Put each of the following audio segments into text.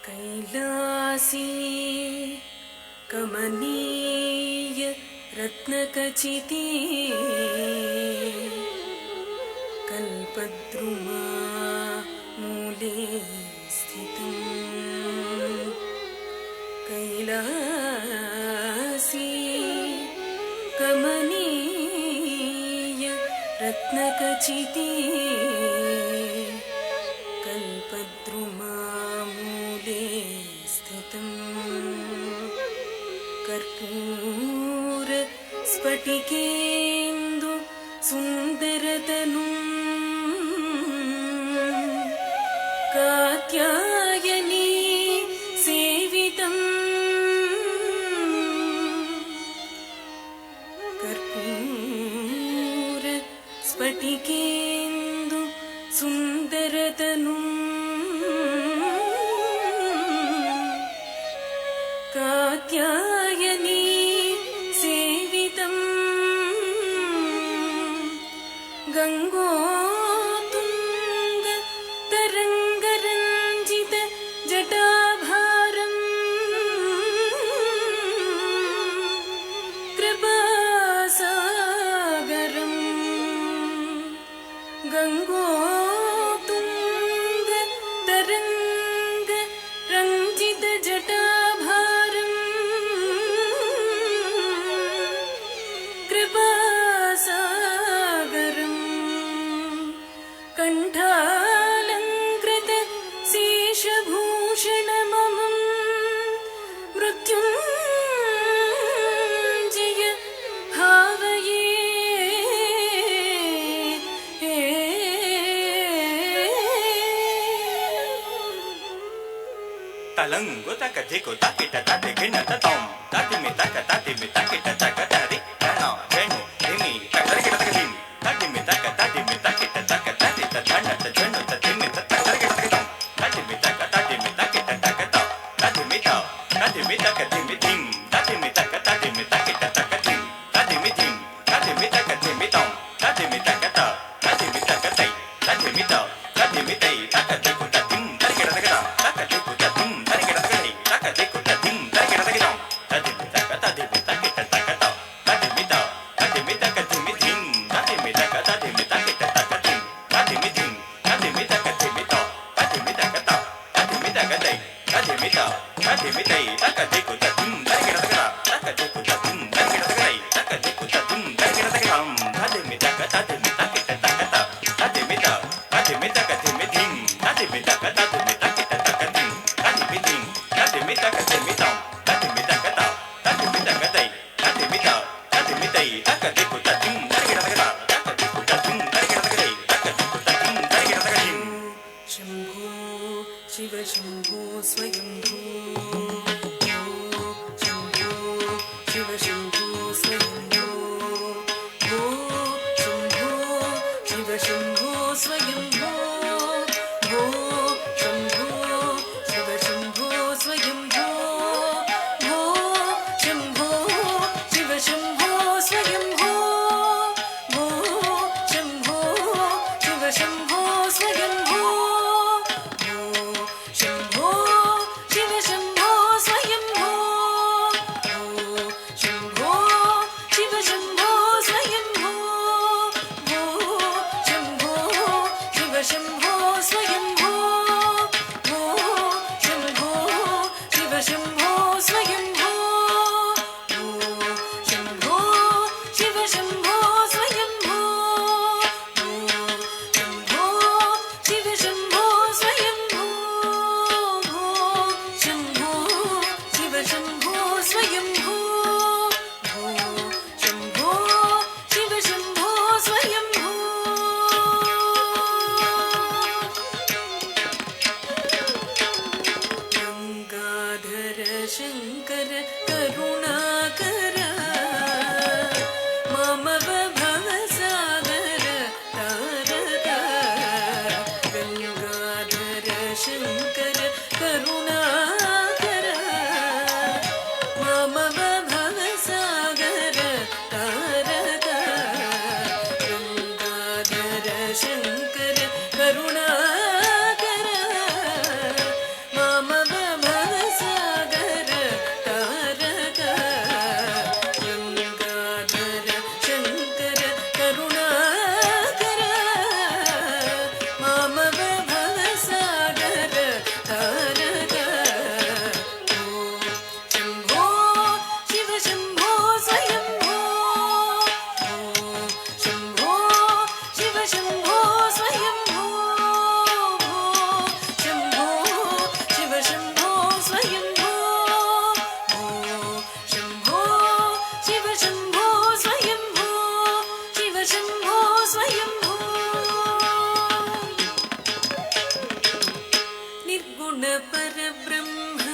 कैलासी कमनीय रत्नखचिते कल्पद्रुमा मूले स्थितं कैलासी कमनीय रत्नखचिते कल्पद्रुमामूले स्थितं कर्पूर स्फटिकेन्दु सुन्दरतनुं कात्यायनी सेवितं कर्पूर स्फटिकेन्दु सुन्दरतनुं कात्यायनी सेवितं गङ्गोत्तुङ्ग तरङ्गरञ्जित जटाभारं कृपासागरं गङ्गोत्तुङ्ग तरङ्ग रञ्जित जटाभारं कृपासागरं कण्ठालङ्कृत शेषभूषणममं मृत्युञ्जय भावये तलंगु तक दिको तकिट तति गिन ततों तति मि तक तकिट तक तरि तनो जेनु दिमि तकर गिट तक दिम तति मि तक तकिट तक तति तन तजनु ततिमि तकर गिट तक दिम तति मि तक तकिट तक तो तति मि तक दिमि दिम तति मि तक तकिट तक दिम तति मि तक दिमि तों तति मि तक तति मि तक तै तति मि तै तक दिको ततिम तरि गिट तक तक दिको ततिम तरि गिट तक तक दिको ततिम तरि गिट तक तति मि तक तकिट तक तो तति मि तक दिमि दिम तति मि तक तकिट तक दिम तति मि तक दिमि तो तति मि तक तै तति मि तै तक दिको ततिम तरि गिट तक दिको ततिम तरि गिट तक तक दिको ततिम तरि गिट तक तति मि तक तकिट तक तो तति मि तक दिमि दिम तति मि तक तकिट तक दिम तति मि तक दिमि तो तति मि तक तै तति मि तै तक दिको ततिम तरि गिट तक तक दिको ततिम तरि गिट तक तक दिको ततिम तरि गिट तक शम्भो शिव शम्भो स्वयंभू शम्भो शिव शम्भो स्वयंभू शम्भो शिव शम्भो स्वयंभू शम्भो शिव शम्भो स्वयंभू शम्भो शिव शम्भो स्वयंभू शम्भो शिव शम्भो स्वयंभू शम्भो शिव शम्भो निर्गुणपरब्रह्म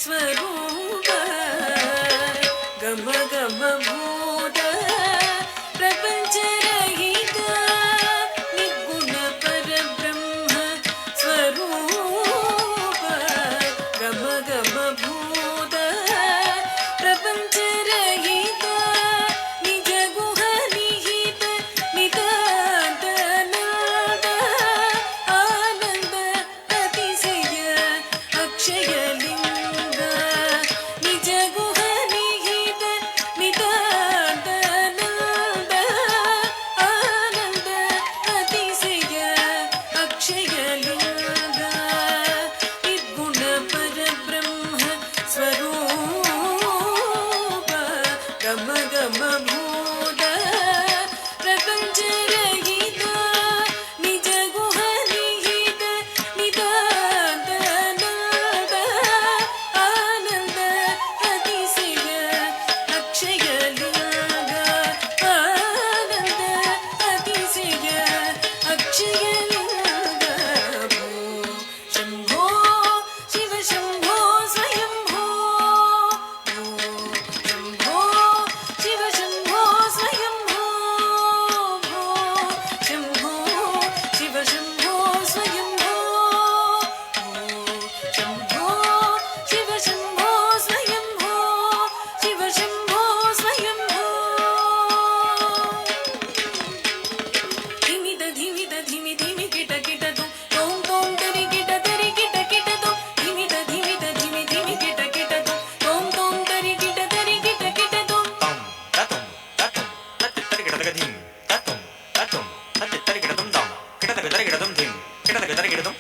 स्वरूप गम गम भूत प्रपञ्चरहित निर्गुणपरब्रह्म स्वरूप गम गम भूत प्रपञ्चरहित निज गुह निहित नितानन्द आनन्द अतिशय अक्षयलिङ्ग निज गुह निहित नितानन्द आनन्द अतिशय अक्षयलिङ्ग निर्गुणपरब्रह्म स्वरूप गम गम भूत प्रपञ्चरहित निज गुह निहित नितानन्द आनन्द अतिशय अक्षयलिङ्ग आनन्द अतिशय अक्षयलिङ्ग भो शम्भो शिव शम्भो स्वयम्भो भो शम्भो शिव शम्भो स्वयम्भो भो शम्भो शिव शम्भो स्वयम्भो भो शम्भो शिव शम्भो स्वयम्भो शिव शम्भो स्वयम्भो धिमिद धिमिद धिमि धिमि किट किट तुम तोम तरि किट किट तुम धिमिद धिमिद धिमि धिमि किट तुम तोम तरि किट तुम తం తతం తతం తత్తిత్తరికిడతక ధిం తతం తతం తత్తిత్తరికిడతం తం కిడతక తరికిడతం ధిం కిడతక తరికిడతం